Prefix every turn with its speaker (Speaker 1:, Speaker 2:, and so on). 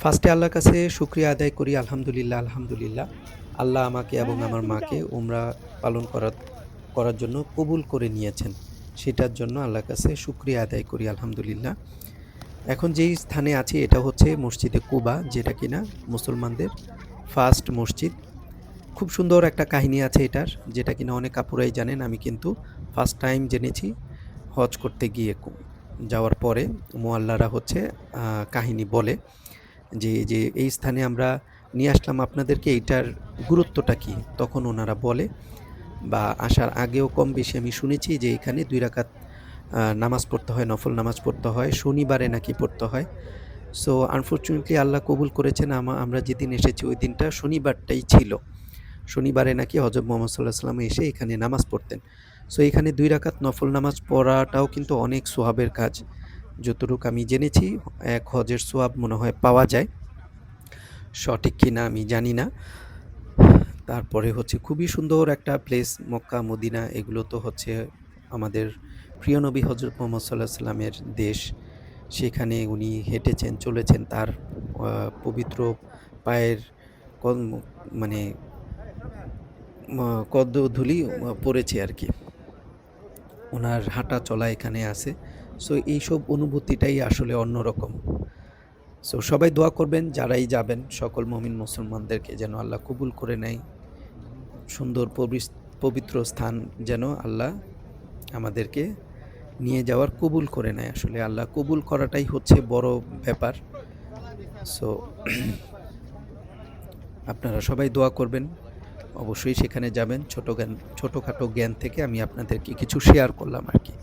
Speaker 1: ফার্স্টে আল্লাহর কাছে শুকরিয়া আদায় করি আলহামদুলিল্লাহ, আলহামদুলিল্লাহ। আল্লাহ আমাকে এবং আমার মাকে উমরা পালন করার জন্য কবুল করে নিয়েছেন। সেটার জন্য আল্লাহর কাছে শুকরিয়া আদায় করি আলহামদুলিল্লাহ। এখন যেই স্থানে আছি এটা হচ্ছে মসজিদে কুবা, যেটা কিনা মুসলমানদের ফার্স্ট মসজিদ। খুব সুন্দর একটা কাহিনী আছে এটার, যেটা কিনা অনেক আপুরাই জানেন। আমি কিন্তু ফার্স্ট টাইম জেনেছি হজ করতে গিয়ে। যাওয়ার পরে মুআল্লারা হচ্ছে কাহিনী বলে যে এই স্থানে আমরা নিয়ে আসলাম আপনাদেরকে, এইটার গুরুত্বটা কী তখন ওনারা বলে, বা আসার আগেও কম বেশি আমি শুনেছি যে এখানে 2 রাকাত নামাজ পড়তে হয়, নফল নামাজ পড়তে হয়, শনিবারে নাকি পড়তে হয়। সো আনফরচুনেটলি আল্লাহ কবুল করেছেন, আমরা যেদিন এসেছি ওই দিনটা শনিবারটাই ছিল। শনিবারে নাকি হযরত মুহাম্মদ সাল্লাল্লাহু আলাইহি ওয়াসাল্লাম এসে এখানে নামাজ পড়তেন। সো এখানে 2 রাকাত নফল নামাজ পড়াটাও কিন্তু অনেক সোয়াবের কাজ। যতটুকু আমি জেনেছি এক হজের সোয়াব মনে হয় পাওয়া যায়। সঠিক কিনা আমি জানি না। তারপরে হচ্ছে খুবই সুন্দর একটা প্লেস মক্কা, মদিনা, এগুলো তো হচ্ছে আমাদের প্রিয় নবী হযরত মুহাম্মদ সাল্লাল্লাহু আলাইহি ওয়াসাল্লামের দেশ। সেখানে উনি হেঁটেছেন, চলেছেন, তার পবিত্র পায়ের কন মানে কদধূলি পড়েছে আরকি। ওনার হাঁটা চলা এখানে আছে। সো এইসব অনুভূতিটাই আসলে অন্যরকম। সো সবাই দোয়া করবেন যারাই যাবেন, সকল মুমিন মুসলমানদেরকে যেন আল্লাহ কবুল করে নেয়। সুন্দর পবিত্র স্থান যেন আল্লাহ আমাদেরকে নিয়ে যাওয়ার কবুল করে নেয়। আসলে আল্লাহ কবুল করাটাই হচ্ছে বড় ব্যাপার। সো আপনারা সবাই দোয়া করবেন। অবশ্যই সেখানে যাবেন। ছোটখাটো জ্ঞান থেকে আমি আপনাদেরকে কিছু শেয়ার করলাম আরকি।